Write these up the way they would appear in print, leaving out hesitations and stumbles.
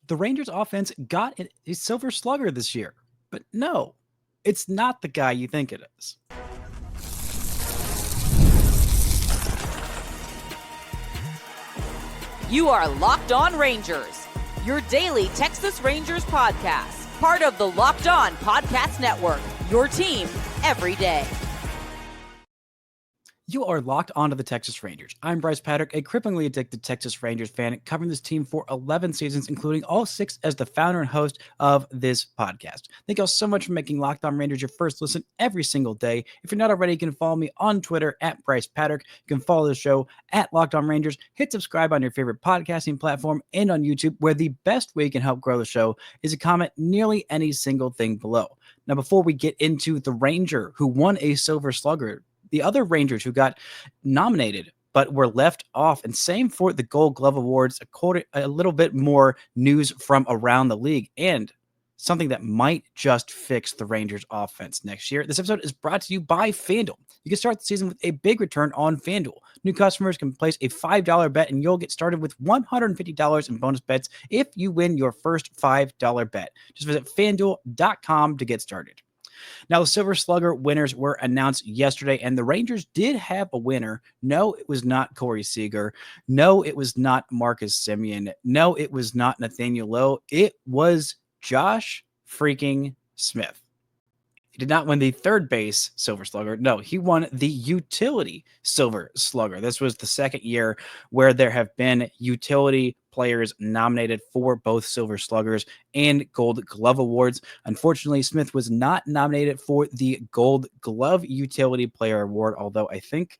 The Rangers offense got a Silver Slugger this year. But no, it's not the guy you think it is. You are Locked On Rangers, your daily Texas Rangers podcast, part of the Locked On Podcast Network, your team every day. You are locked onto the Texas Rangers. I'm Bryce Patrick, a cripplingly addicted Texas Rangers fan, covering this team for 11 seasons, including all 6 as the founder and host of this podcast. Thank you all so much for making Locked On Rangers your first listen every single day. If you're not already, you can follow me on Twitter at Bryce Patrick. You can follow the show at Locked On Rangers. Hit subscribe on your favorite podcasting platform and on YouTube, where the best way you can help grow the show is to comment nearly any single thing below. Now, before we get into the Ranger who won a Silver Slugger, the other Rangers who got nominated but were left off, and same for the Gold Glove Awards, a little bit more news from around the league and something that might just fix the Rangers offense next year. This episode is brought to you by FanDuel. You can start the season with a big return on FanDuel. New customers can place a $5 bet and you'll get started with $150 in bonus bets if you win your first $5 bet. Just visit FanDuel.com to get started. Now, the Silver Slugger winners were announced yesterday, and the Rangers did have a winner. No, it was not Corey Seager. No, it was not Marcus Semien. No, it was not Nathaniel Lowe. It was Josh freaking Smith. He did not win the third base Silver Slugger. No, he won the utility Silver Slugger. This was the second year where there have been utility players nominated for both Silver Sluggers and Gold Glove Awards. Unfortunately, Smith was not nominated for the Gold Glove Utility Player Award, although I think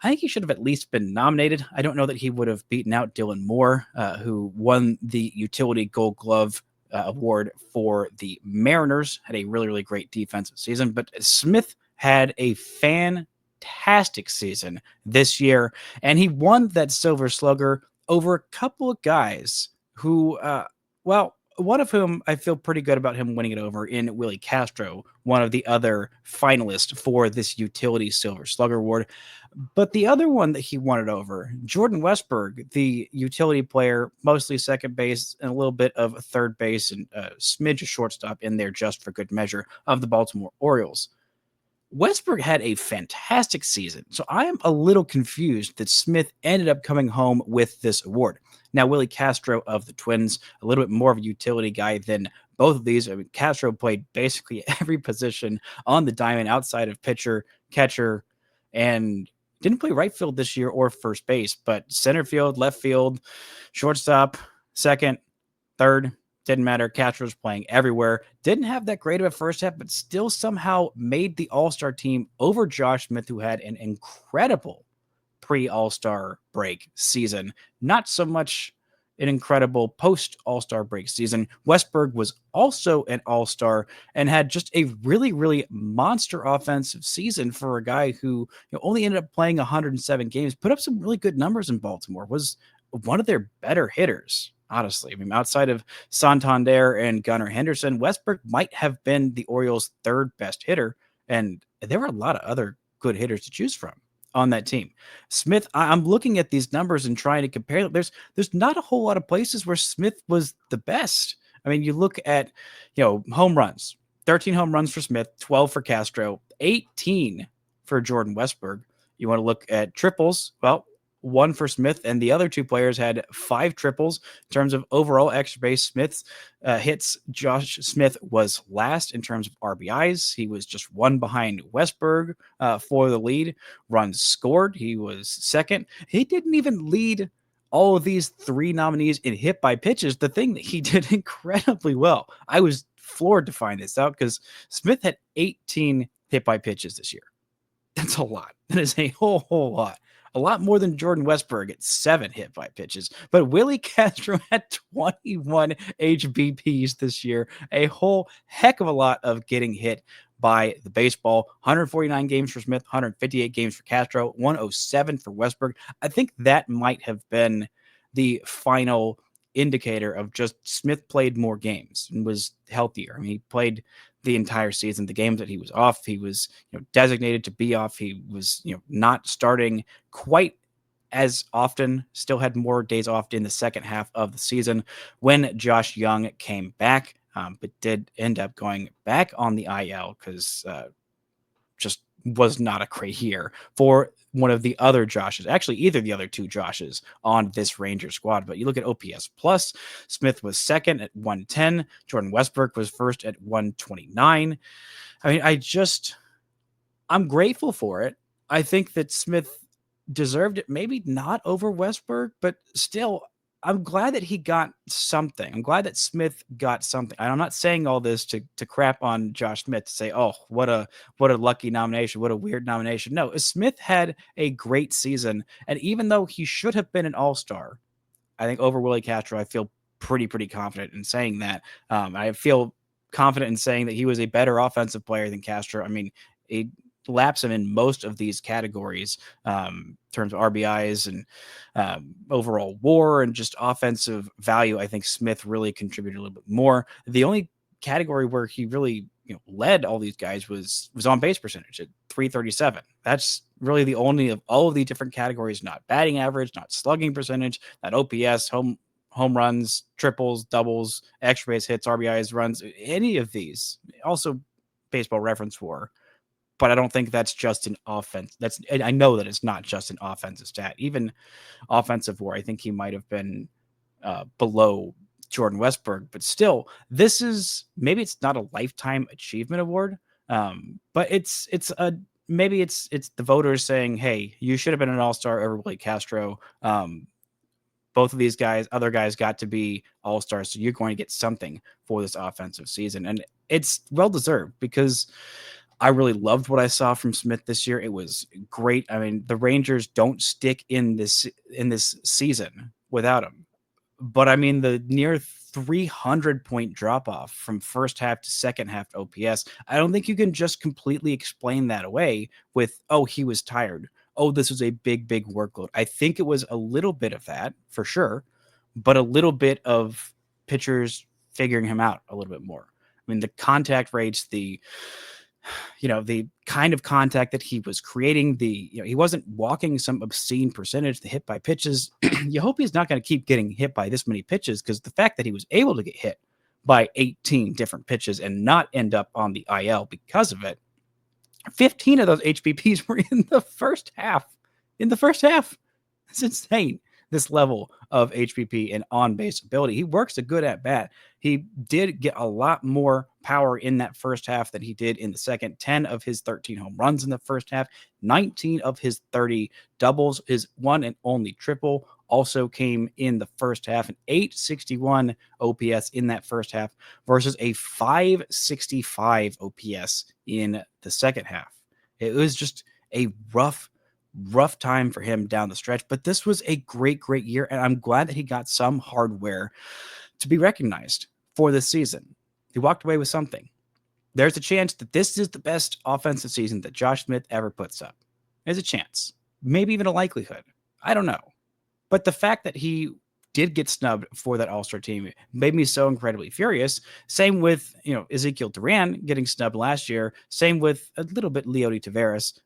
he should have at least been nominated. I don't know that he would have beaten out Dylan Moore, who won the Utility Gold Glove Award for the Mariners. Had a really, really great defensive season, but Smith had a fantastic season this year, and he won that Silver Slugger over a couple of guys who, one of whom I feel pretty good about him winning it over in Willi Castro, one of the other finalists for this utility Silver Slugger Award. But the other one that he won it over, Jordan Westburg, the utility player, mostly second base and a little bit of third base and a smidge of shortstop in there just for good measure, of the Baltimore Orioles. Westburg had a fantastic season, so I am a little confused that Smith ended up coming home with this award. Now, Willi Castro of the Twins, a little bit more of a utility guy than both of these. I mean, Castro played basically every position on the diamond outside of pitcher, catcher, and didn't play right field this year or first base, but center field, left field, shortstop, second, third, didn't matter. Castro was playing everywhere. Didn't have that great of a first half, but still somehow made the All-Star team over Josh Smith, who had an incredible pre-All-Star break season. Not so much an incredible post-All-Star break season. Westburg was also an All-Star and had just a really, really monster offensive season for a guy who only ended up playing 107 games, put up some really good numbers in Baltimore, was one of their better hitters. Honestly, I mean, outside of Santander and Gunnar Henderson, Westburg might have been the Orioles' third best hitter, and there were a lot of other good hitters to choose from on that team. Smith, I'm looking at these numbers and trying to compare them. There's not a whole lot of places where Smith was the best. I mean, you look at, home runs, 13 home runs for Smith, 12 for Castro, 18 for Jordan Westburg. You want to look at triples, well, 1 for Smith, and the other 2 players had 5 triples. In terms of overall extra base Smith's hits, Josh Smith was last in terms of RBIs. He was just 1 behind Westburg for the lead. Runs scored, he was second. He didn't even lead all of these 3 nominees in hit by pitches, the thing that he did incredibly well. I was floored to find this out because Smith had 18 hit by pitches this year. That's a lot. That is a whole lot. A lot more than Jordan Westburg at 7 hit by pitches. But Willi Castro had 21 HBPs this year. A whole heck of a lot of getting hit by the baseball. 149 games for Smith, 158 games for Castro, 107 for Westburg. I think that might have been the final indicator of just Smith played more games and was healthier. I mean, he played the entire season. The games that he was off, he was designated to be off. He was not starting quite as often, still had more days off in the second half of the season when Josh Young came back, but did end up going back on the IL because just was not a great year for one of the other Joshes, actually either the other two Joshes on this Ranger squad. But you look at OPS plus, Smith was second at 110. Jordan Westburg was first at 129. I mean, I'm grateful for it. I think that Smith deserved it, maybe not over Westburg, but still, I'm glad that he got something. I'm glad that Smith got something. And I'm not saying all this to crap on Josh Smith, to say, oh, what a lucky nomination, what a weird nomination. No, Smith had a great season, and even though he should have been an All-Star, I think over Willi Castro, I feel pretty confident in saying that. I feel confident in saying that he was a better offensive player than Castro. I mean, he laps him in most of these categories, in terms of RBIs and overall WAR and just offensive value. I think Smith really contributed a little bit more. The only category where he really led all these guys was on base percentage at 337. That's really the only of all of the different categories, not batting average, not slugging percentage, not OPS, home runs, triples, doubles, extra base hits, RBIs, runs, any of these. Also Baseball Reference WAR. But I don't think that's just an offense. I know that it's not just an offensive stat. Even offensive WAR, I think he might have been below Jordan Westburg. But still, this is, maybe it's not a lifetime achievement award, but maybe it's the voters saying, hey, you should have been an all-star over Willi Castro. Both of these guys, other guys, got to be all-stars, so you're going to get something for this offensive season. And it's well-deserved, because I really loved what I saw from Smith this year. It was great. I mean, the Rangers don't stick in this season without him. But I mean, the near 300-point drop-off from first half to second half to OPS, I don't think you can just completely explain that away with, oh, he was tired. Oh, this was a big workload. I think it was a little bit of that, for sure, but a little bit of pitchers figuring him out a little bit more. I mean, the contact rates, the kind of contact that he was creating, he wasn't walking some obscene percentage, the hit by pitches. You hope he's not going to keep getting hit by this many pitches, because the fact that he was able to get hit by 18 different pitches and not end up on the IL because of it, 15 of those HBPs were in the first half. It's insane, this level of HBP and on-base ability. He works a good at-bat. He did get a lot more power in that first half than he did in the second. 10 of his 13 home runs in the first half, 19 of his 30 doubles, his one and only triple also came in the first half, an 861 OPS in that first half versus a 565 OPS in the second half. It was just a rough time for him down the stretch, but this was a great year, and I'm glad that he got some hardware to be recognized for this season. He walked away with something. There's a chance that this is the best offensive season that Josh Smith ever puts up. There's a chance, maybe even a likelihood. I don't know. But the fact that he did get snubbed for that All-Star team made me so incredibly furious. Same with, Ezekiel Duran getting snubbed last year. Same with a little bit Leody Taveras.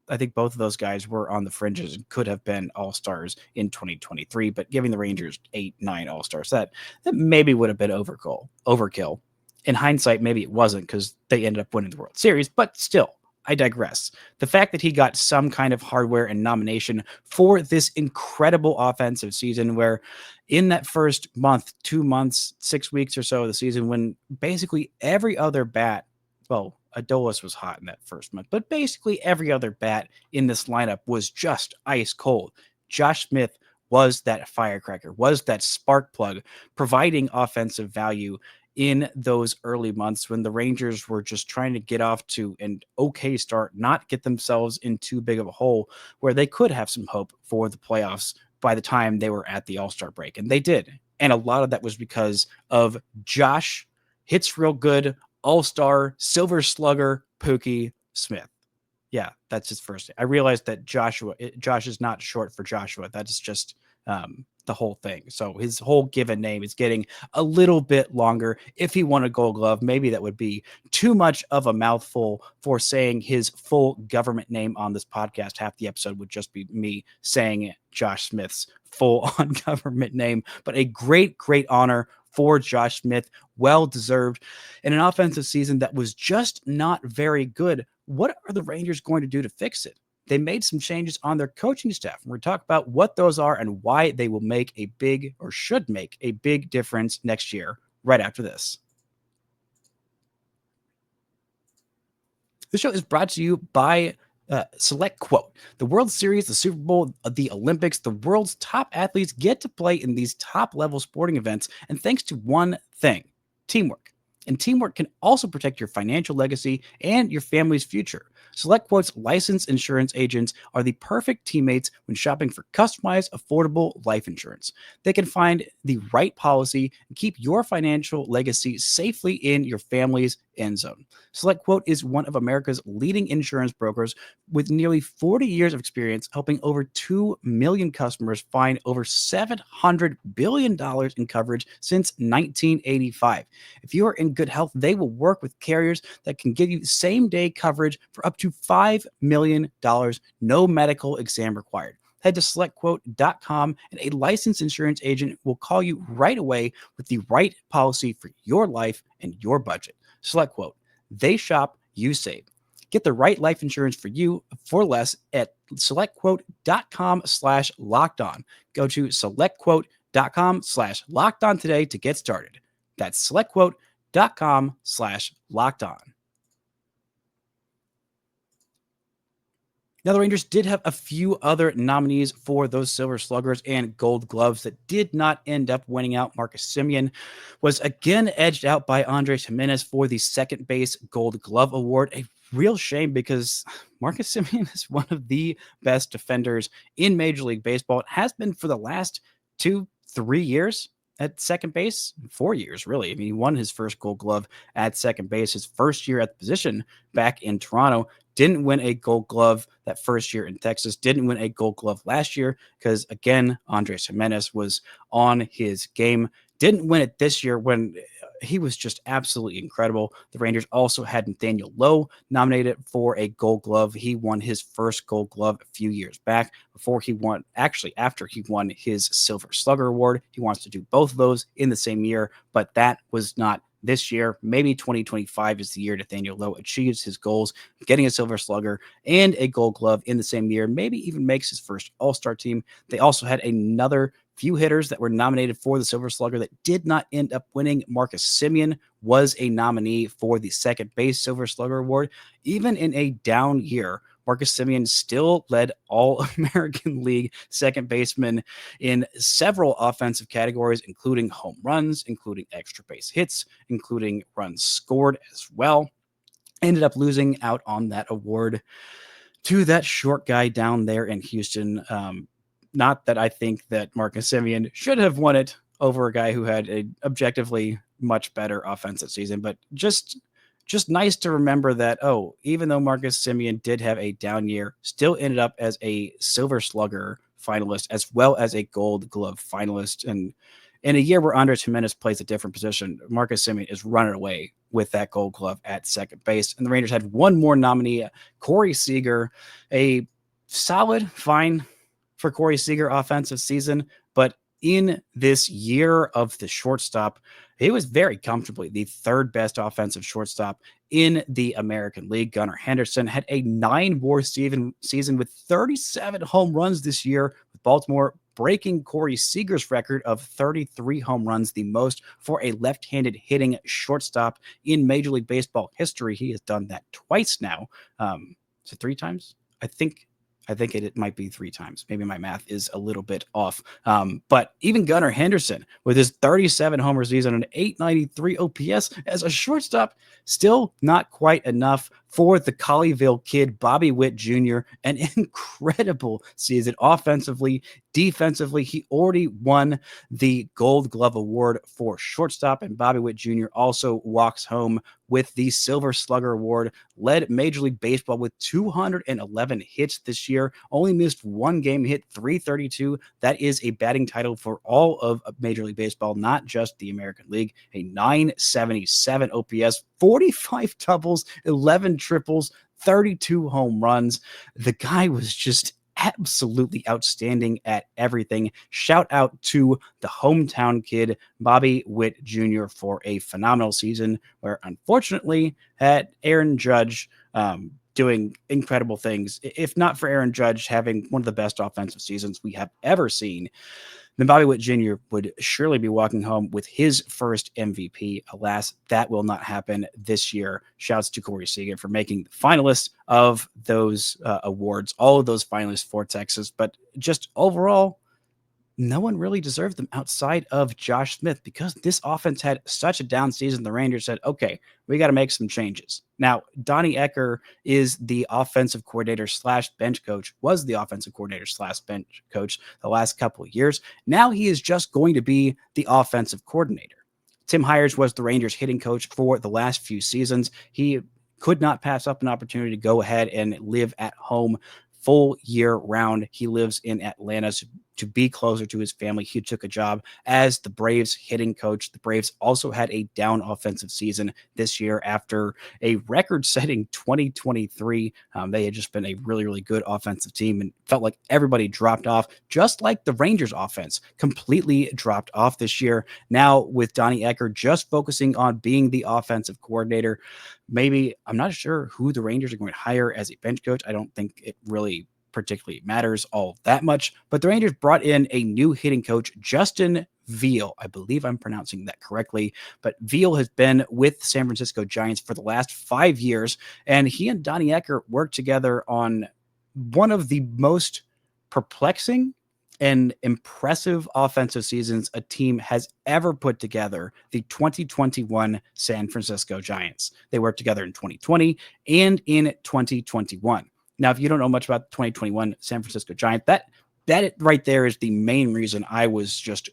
I think both of those guys were on the fringes and could have been all-stars in 2023, but giving the Rangers 8-9 all-stars, that maybe would have been overkill. In hindsight, maybe it wasn't, because they ended up winning the World Series, but still, I digress. The fact that he got some kind of hardware and nomination for this incredible offensive season, where in that first month, 2 months, 6 weeks or so of the season, when basically every other bat, well, Adolis was hot in that first month, but basically every other bat in this lineup was just ice cold. Josh Smith was that firecracker, was that spark plug, providing offensive value in those early months when the Rangers were just trying to get off to an okay start, not get themselves in too big of a hole where they could have some hope for the playoffs by the time they were at the All-Star break. And they did. And a lot of that was because of Josh hits real good, All-Star, Silver Slugger, Pookie Smith. Yeah, that's his first name. I realized that Josh is not short for Joshua. That is just the whole thing. So his whole given name is getting a little bit longer. If he won a Gold Glove, maybe that would be too much of a mouthful for saying his full government name on this podcast. Half the episode would just be me saying Josh Smith's full on government name, but a great honor for Josh Smith. Well deserved. In an offensive season that was just not very good, what are the Rangers going to do to fix it? They made some changes on their coaching staff. We're going to talk about what those are and why they will make a big, or should make a big difference next year, right after this. This show is brought to you by SelectQuote. The World Series, the Super Bowl, the Olympics, the world's top athletes get to play in these top-level sporting events, and thanks to one thing, teamwork. And teamwork can also protect your financial legacy and your family's future. SelectQuote's licensed insurance agents are the perfect teammates when shopping for customized, affordable life insurance. They can find the right policy and keep your financial legacy safely in your family's end zone. SelectQuote is one of America's leading insurance brokers with nearly 40 years of experience, helping over 2 million customers find over $700 billion in coverage since 1985. If you are in good health, they will work with carriers that can give you same-day coverage for up to $5 million, no medical exam required. Head to SelectQuote.com and a licensed insurance agent will call you right away with the right policy for your life and your budget. SelectQuote. They shop, you save. Get the right life insurance for you for less at SelectQuote.com/lockedon. Go to SelectQuote.com/lockedon today to get started. That's SelectQuote.com/lockedon. Now, the Rangers did have a few other nominees for those Silver Sluggers and Gold Gloves that did not end up winning out. Marcus Semien was again edged out by Andres Gimenez for the second base Gold Glove award. A real shame because Marcus Semien is one of the best defenders in Major League Baseball. It has been for the last 2-3 years at second base, 4 years, really. I mean, he won his first Gold Glove at second base, his first year at the position back in Toronto. Didn't win a Gold Glove that first year in Texas. Didn't win a Gold Glove last year because, again, Andres Gimenez was on his game. Didn't win it this year when he was just absolutely incredible. The Rangers also had Nathaniel Lowe nominated for a Gold Glove. He won his first Gold Glove a few years back after he won his Silver Slugger award. He wants to do both of those in the same year, but that was not this year. Maybe 2025 is the year Nathaniel Lowe achieves his goals, getting a Silver Slugger and a Gold Glove in the same year, maybe even makes his first All-Star team. They also had another few hitters that were nominated for the Silver Slugger that did not end up winning. Marcus Semien was a nominee for the second base Silver Slugger award. Even in a down year, Marcus Semien still led All-American League second baseman in several offensive categories, including home runs, including extra base hits, including runs scored as well. Ended up losing out on that award to that short guy down there in Houston. Not that I think that Marcus Semien should have won it over a guy who had an objectively much better offensive season, but just nice to remember that, even though Marcus Semien did have a down year, still ended up as a Silver Slugger finalist as well as a Gold Glove finalist. And in a year where Andres Gimenez plays a different position, Marcus Semien is running away with that Gold Glove at second base. And the Rangers had one more nominee, Corey Seager, a solid, fine for Corey Seager offensive season, but in this year of the shortstop, he was very comfortably the third best offensive shortstop in the American League. Gunnar Henderson had a 9-WAR season with 37 home runs this year, with Baltimore breaking Corey Seager's record of 33 home runs, the most for a left-handed hitting shortstop in Major League Baseball history. He has done that twice now. Is it 3 times? I think it might be 3 times. Maybe my math is a little bit off. But even Gunnar Henderson, with his 37 homer season and an 893 OPS as a shortstop, still not quite enough for the Colleyville kid, Bobby Witt Jr., an incredible season offensively, defensively. He already won the Gold Glove Award for shortstop, and Bobby Witt Jr. also walks home with the Silver Slugger Award, led Major League Baseball with 211 hits this year, only missed one game, hit 332. That is a batting title for all of Major League Baseball, not just the American League. A 977 OPS, 45 doubles, 11 triples, 32 home runs. The guy was just absolutely outstanding at everything. Shout out to the hometown kid, Bobby Witt Jr., for a phenomenal season where, unfortunately, had Aaron Judge doing incredible things. If not for Aaron Judge having one of the best offensive seasons we have ever seen, then Bobby Witt Jr. would surely be walking home with his first MVP. Alas, that will not happen this year. Shouts to Corey Seager for making the finalists of those awards, all of those finalists for Texas. But just overall, no one really deserved them outside of Josh Smith, because this offense had such a down season. The Rangers said, okay, we got to make some changes. Now, Donnie Ecker is the offensive coordinator / bench coach, was the offensive coordinator / bench coach the last couple of years. Now he is just going to be the offensive coordinator. Tim Hires was the Rangers hitting coach for the last few seasons. He could not pass up an opportunity to go ahead and live at home full year round. He lives in Atlanta, so to be closer to his family, he took a job as the Braves hitting coach. The Braves also had a down offensive season this year after a record-setting 2023. They had just been a really, really good offensive team and felt like everybody dropped off, just like the Rangers offense completely dropped off this year. Now with Donnie Ecker just focusing on being the offensive coordinator, maybe, I'm not sure who the Rangers are going to hire as a bench coach. I don't think it really particularly matters all that much, but the Rangers brought in a new hitting coach, Justin Veal. I believe I'm pronouncing that correctly, but Veal has been with the San Francisco Giants for the last 5 years, and he and Donnie Ecker worked together on one of the most perplexing and impressive offensive seasons a team has ever put together, the 2021 San Francisco Giants. They worked together in 2020 and in 2021. Now, if you don't know much about the 2021 San Francisco Giants, that right there is the main reason I was just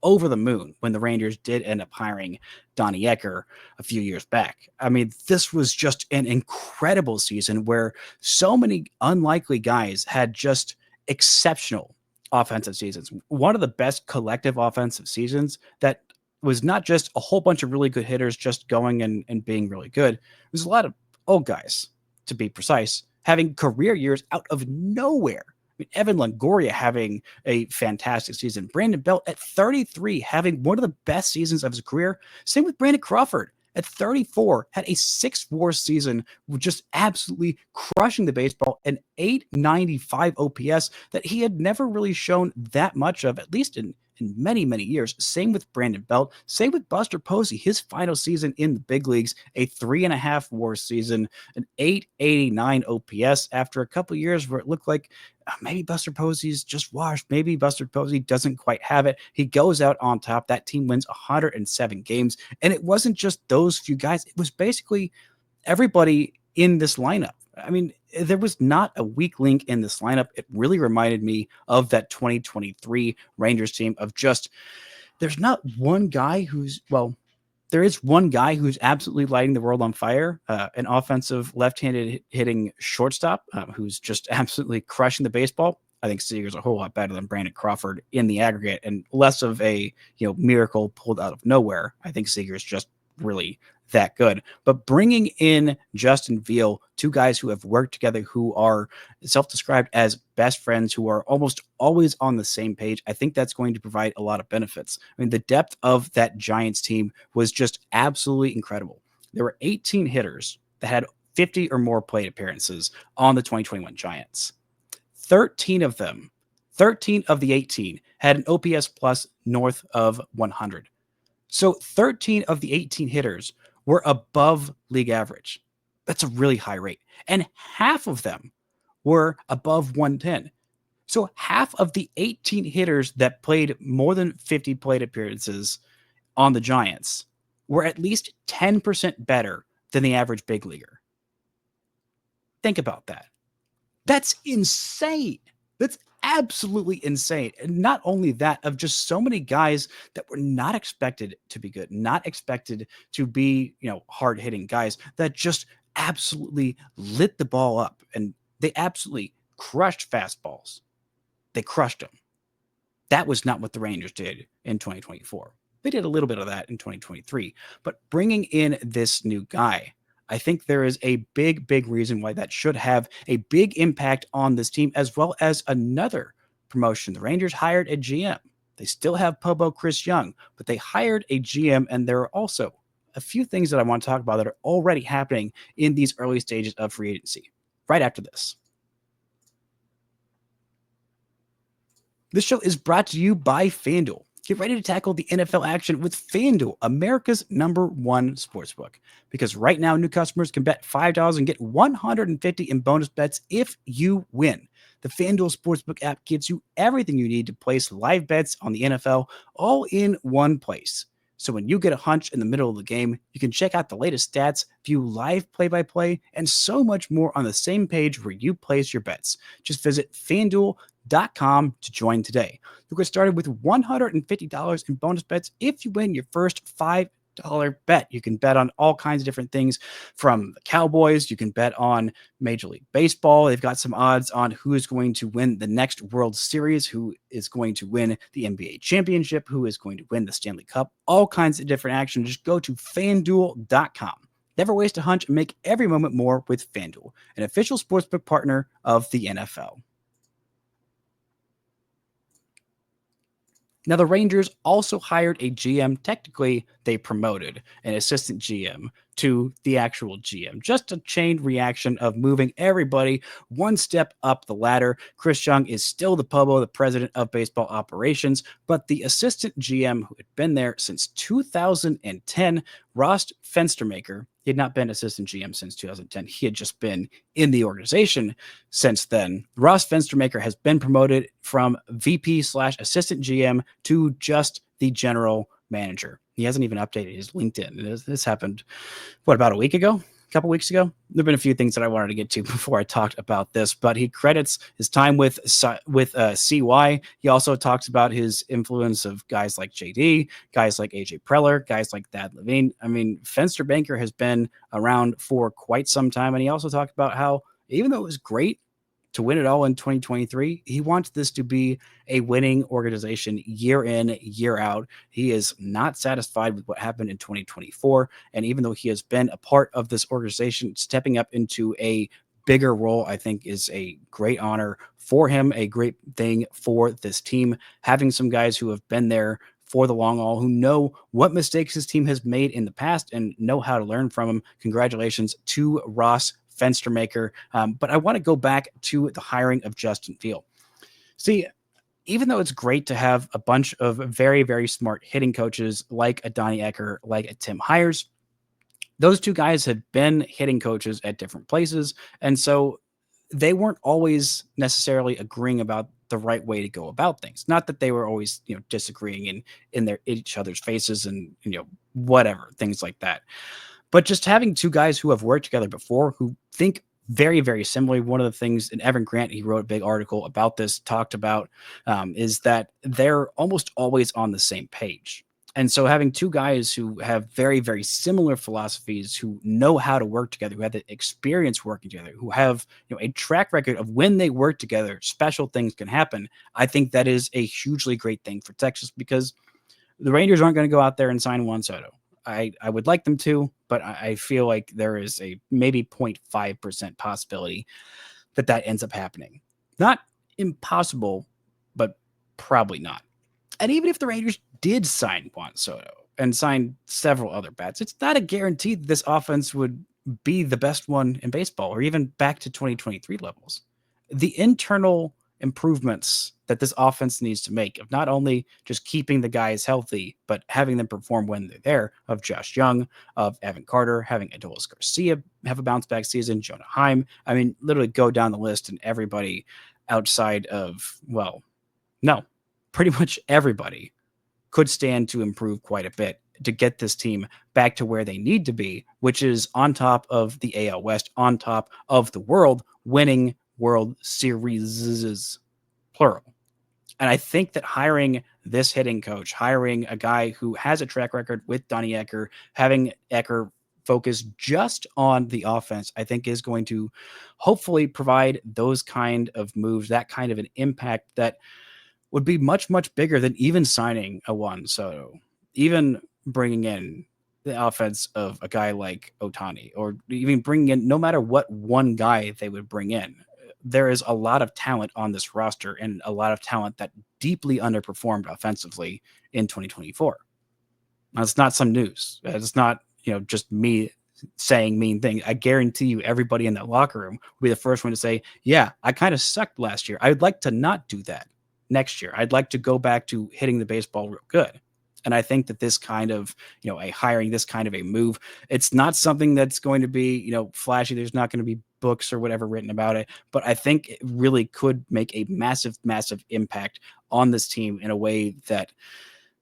over the moon when the Rangers did end up hiring Donnie Ecker a few years back. I mean, this was just an incredible season where so many unlikely guys had just exceptional offensive seasons. One of the best collective offensive seasons that was not just a whole bunch of really good hitters just going and being really good. It was a lot of old guys, to be precise, having career years out of nowhere. I mean, Evan Longoria having a fantastic season. Brandon Belt at 33 having one of the best seasons of his career. Same with Brandon Crawford at 34, had a 6-WAR season, just absolutely crushing the baseball, an 895 OPS that he had never really shown that much of, at least in many, many years. Same with Brandon Belt. Same with Buster Posey. His final season in the big leagues, a 3.5 WAR season, an 889 OPS after a couple years where it looked like maybe Buster Posey's just washed. Maybe Buster Posey doesn't quite have it. He goes out on top. That team wins 107 games. And it wasn't just those few guys. It was basically everybody in this lineup. I mean, there was not a weak link in this lineup. It really reminded me of that 2023 Rangers team of just, there's not one guy who's, well, there is one guy who's absolutely lighting the world on fire, an offensive left-handed hitting shortstop who's just absolutely crushing the baseball. I think Seager's a whole lot better than Brandon Crawford in the aggregate and less of a miracle pulled out of nowhere. I think Seager's just really that good. But bringing in Justin Veal, two guys who have worked together, who are self-described as best friends, who are almost always on the same page, I think that's going to provide a lot of benefits. I mean, the depth of that Giants team was just absolutely incredible. There were 18 hitters that had 50 or more plate appearances on the 2021 Giants. 13 of the 18 had an OPS plus north of 100. So 13 of the 18 hitters were above league average. That's a really high rate. And half of them were above 110. So half of the 18 hitters that played more than 50 plate appearances on the Giants were at least 10% better than the average big leaguer. Think about that. That's insane. That's absolutely insane. And not only that, of just so many guys that were not expected to be good, not expected to be, hard hitting guys that just absolutely lit the ball up, and they absolutely crushed fastballs. They crushed them. That was not what the Rangers did in 2024. They did a little bit of that in 2023, but bringing in this new guy, I think there is a big, big reason why that should have a big impact on this team, as well as another promotion. The Rangers hired a GM. They still have Pobo Chris Young, but they hired a GM, and there are also a few things that I want to talk about that are already happening in these early stages of free agency. Right after this. This show is brought to you by FanDuel. Get ready to tackle the NFL action with FanDuel, America's #1 sportsbook. Because right now, new customers can bet $5 and get $150 in bonus bets if you win. The FanDuel Sportsbook app gives you everything you need to place live bets on the NFL all in one place. So when you get a hunch in the middle of the game, you can check out the latest stats, view live play-by-play, and so much more on the same page where you place your bets. Just visit FanDuel.com to join today. You'll get started with $150 in bonus bets if you win your first $5 bet. You can bet on all kinds of different things from the Cowboys. You can bet on Major League Baseball. They've got some odds on who is going to win the next World Series, who is going to win the NBA championship, who is going to win the Stanley Cup, all kinds of different action. Just go to FanDuel.com. Never waste a hunch and make every moment more with FanDuel, an official sportsbook partner of the NFL. Now, the Rangers also hired a GM. Technically, they promoted an assistant GM to the actual GM. Just a chain reaction of moving everybody one step up the ladder. Chris Young is still the Pobo, the president of baseball operations, but the assistant GM who had been there since 2010, Ross Fenstermaker, he had not been assistant GM since 2010. He had just been in the organization since then. Ross Fenstermaker has been promoted from VP/assistant GM to just the general manager. He hasn't even updated his LinkedIn. This happened, about a week ago? A couple weeks ago? There have been a few things that I wanted to get to before I talked about this, but he credits his time with CY. He also talks about his influence of guys like JD, guys like AJ Preller, guys like Thad Levine. I mean, Fenstermaker has been around for quite some time, and he also talked about how, even though it was great to win it all in 2023, he wants this to be a winning organization year in, year out. He is not satisfied with what happened in 2024. And even though he has been a part of this organization, stepping up into a bigger role, I think, is a great honor for him, a great thing for this team. Having some guys who have been there for the long haul, who know what mistakes his team has made in the past and know how to learn from them. Congratulations to Ross Fenstermaker. But I want to go back to the hiring of Justin Field. See, even though it's great to have a bunch of very, very smart hitting coaches like a Donnie Ecker, like a Tim Hires, those two guys have been hitting coaches at different places. And so they weren't always necessarily agreeing about the right way to go about things. Not that they were always, disagreeing in each other's faces and, whatever, things like that. But just having two guys who have worked together before, who think very, very similarly. One of the things, and Evan Grant, he wrote a big article about this, talked about, is that they're almost always on the same page. And so having two guys who have very, very similar philosophies, who know how to work together, who have the experience working together, who have a track record of when they work together, special things can happen. I think that is a hugely great thing for Texas, because the Rangers aren't going to go out there and sign Juan Soto. I would like them to, but I feel like there is a maybe 0.5% possibility that ends up happening. Not impossible, but probably not. And even if the Rangers did sign Juan Soto and sign several other bats, it's not a guarantee that this offense would be the best one in baseball, or even back to 2023 levels. The internal improvements that this offense needs to make, of not only just keeping the guys healthy, but having them perform when they're there, of Josh Young, of Evan Carter, having Adolis Garcia have a bounce back season, Jonah Heim. I mean, literally go down the list, and everybody outside of, pretty much everybody could stand to improve quite a bit to get this team back to where they need to be, which is on top of the AL West, on top of the world, winning World Series, plural. And I think that hiring this hitting coach, hiring a guy who has a track record with Donnie Ecker, having Ecker focus just on the offense, I think is going to hopefully provide those kind of moves, that kind of an impact that would be much, much bigger than even signing a Juan Soto, even bringing in the offense of a guy like Ohtani, or even bringing in, no matter what one guy they would bring in. There is a lot of talent on this roster and a lot of talent that deeply underperformed offensively in 2024. Now, it's not some news. It's not, just me saying mean things. I guarantee you everybody in that locker room will be the first one to say, yeah, I kind of sucked last year. I would like to not do that next year. I'd like to go back to hitting the baseball real good. And I think that this kind of, a hiring, this kind of a move, it's not something that's going to be, flashy. There's not going to be books or whatever written about it. But I think it really could make a massive, massive impact on this team in a way that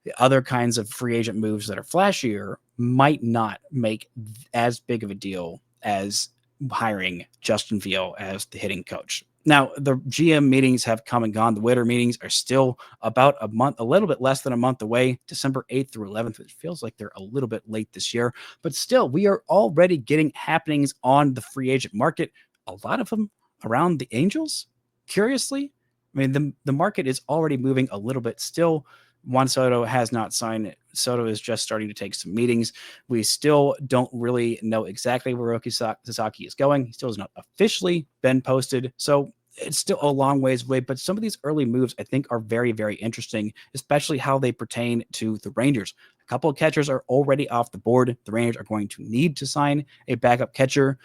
the other kinds of free agent moves that are flashier might not make as big of a deal as hiring Justin Veal as the hitting coach. Now, the GM meetings have come and gone. The winter meetings are still about a little bit less than a month away, December 8th through 11th, which feels like they're a little bit late this year. But still, we are already getting happenings on the free agent market, a lot of them around the Angels, curiously. I mean, the market is already moving a little bit still. Juan Soto has not signed. Soto is just starting to take some meetings. We still don't really know exactly where Roki Sasaki is going. He still has not officially been posted. So it's still a long ways away. But some of these early moves, I think, are very, very interesting, especially how they pertain to the Rangers. A couple of catchers are already off the board. The Rangers are going to need to sign a backup catcher.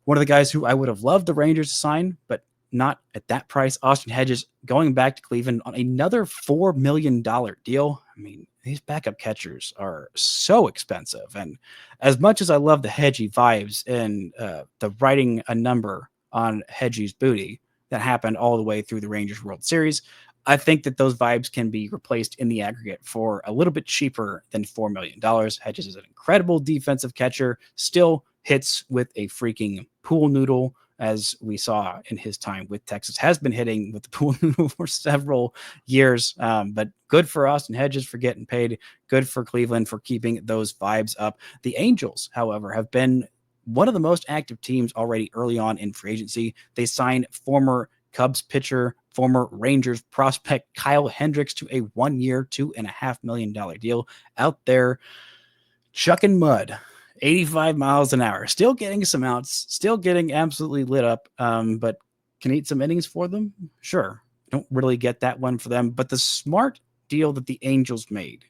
One of the guys who I would have loved the Rangers to sign, but not at that price, Austin Hedges, going back to Cleveland on another $4 million deal. I mean, these backup catchers are so expensive. And as much as I love the Hedgie vibes and the writing a number on Hedgie's booty that happened all the way through the Rangers World Series, I think that those vibes can be replaced in the aggregate for a little bit cheaper than $4 million. Hedges is an incredible defensive catcher, still hits with a freaking pool noodle, as we saw in his time with Texas, has been hitting with the pool noodle for several years. But good for Austin Hedges for getting paid. Good for Cleveland for keeping those vibes up. The Angels, however, have been one of the most active teams already early on in free agency. They signed former Cubs pitcher, former Rangers prospect Kyle Hendricks to a 1 year, $2.5 million deal out there chucking mud. 85 miles an hour, still getting some outs, still getting absolutely lit up, but can eat some innings for them? Sure. Don't really get that one for them, but the smart deal that the Angels made,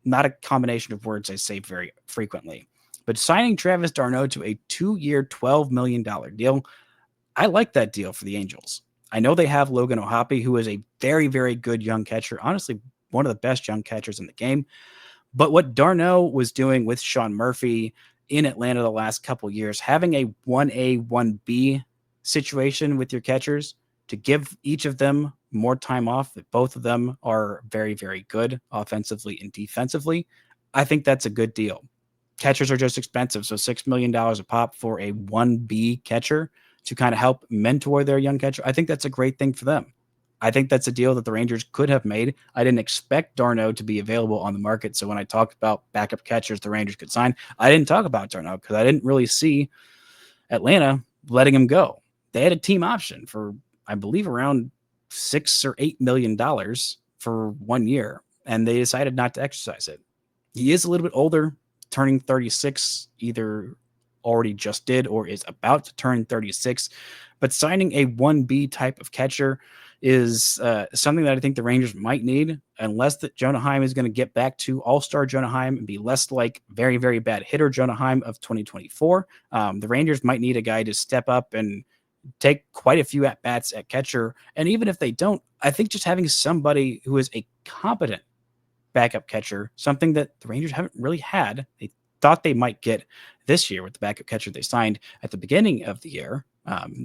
not a combination of words I say very frequently, but signing Travis d'Arnaud to a 2 year, $12 million deal, I like that deal for the Angels. I know they have Logan O'Hoppe, who is a very, very good young catcher, honestly, one of the best young catchers in the game. But what d'Arnaud was doing with Sean Murphy in Atlanta the last couple of years, having a 1A, 1B situation with your catchers to give each of them more time off, that both of them are very, very good offensively and defensively, I think that's a good deal. Catchers are just expensive, so $6 million a pop for a 1B catcher to kind of help mentor their young catcher. I think that's a great thing for them. I think that's a deal that the Rangers could have made. I didn't expect d'Arnaud to be available on the market. So when I talked about backup catchers the Rangers could sign, I didn't talk about d'Arnaud because I didn't really see Atlanta letting him go. They had a team option for, I believe, around $6 or $8 million for 1 year, and they decided not to exercise it. He is a little bit older, turning 36, either already just did or is about to turn 36. But signing a 1B type of catcher is something that I think the Rangers might need, unless that Jonah Heim is going to get back to all-star Jonah Heim and be less like very, very bad hitter Jonah Heim of 2024. The Rangers might need a guy to step up and take quite a few at-bats at catcher. And even if they don't, I think just having somebody who is a competent backup catcher, something that the Rangers haven't really had, they thought they might get this year with the backup catcher they signed at the beginning of the year,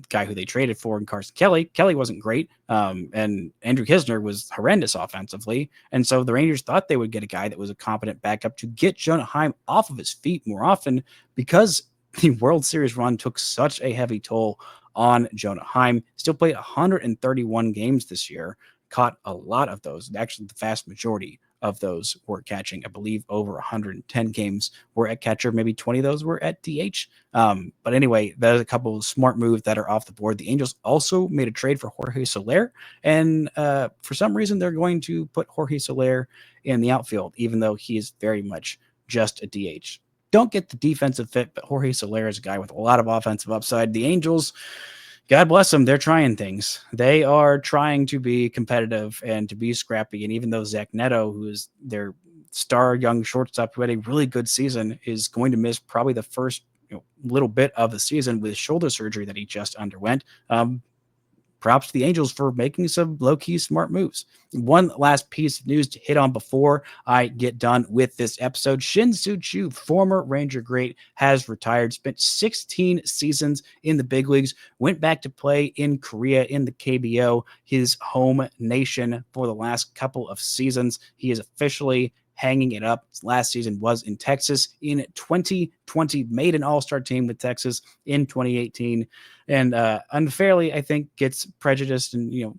guy who they traded for, and Carson Kelly. Kelly wasn't great, and Andrew Kisner was horrendous offensively. And so the Rangers thought they would get a guy that was a competent backup to get Jonah Heim off of his feet more often, because the World Series run took such a heavy toll on Jonah Heim. Still played 131 games this year, caught a lot of those. Actually, the vast majority of those were catching. I believe over 110 games were at catcher. Maybe 20 of those were at DH. But anyway, there's a couple of smart moves that are off the board. The Angels also made a trade for Jorge Soler, and for some reason, they're going to put Jorge Soler in the outfield, even though he is very much just a DH. Don't get the defensive fit, but Jorge Soler is a guy with a lot of offensive upside. The Angels, God bless them, they're trying things. They are trying to be competitive and to be scrappy. And even though Zach Neto, who is their star young shortstop who had a really good season, is going to miss probably the first little bit of the season with shoulder surgery that he just underwent, props to the Angels for making some low-key smart moves. One last piece of news to hit on before I get done with this episode. Shin-Soo Choo, former Ranger great, has retired, spent 16 seasons in the big leagues, went back to play in Korea in the KBO, his home nation, for the last couple of seasons. He is officially hanging it up. His last season was in Texas in 2020, made an all-star team with Texas in 2018, and unfairly, I think, gets prejudiced and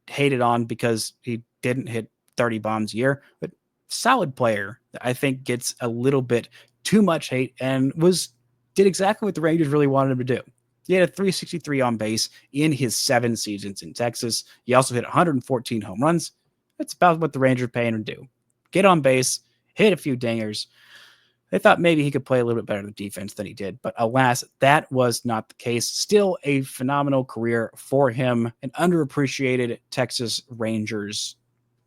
hated on because he didn't hit 30 bombs a year. But solid player, I think, gets a little bit too much hate, and did exactly what the Rangers really wanted him to do. He had a 363 on base in his 7 seasons in Texas. He also hit 114 home runs. That's about what the Rangers are paying him to do. Get on base, hit a few dingers. They thought maybe he could play a little bit better the defense than he did, but alas, that was not the case. Still a phenomenal career for him, an underappreciated Texas Rangers,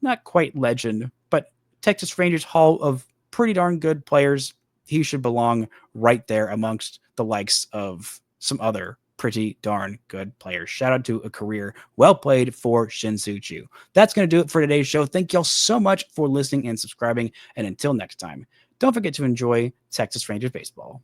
not quite legend, but Texas Rangers Hall of pretty darn good players. He should belong right there amongst the likes of some other pretty darn good players. Shout out to a career well played for Shin-Soo Choo. That's going to do it for today's show. Thank y'all so much for listening and subscribing. And until next time, don't forget to enjoy Texas Rangers baseball.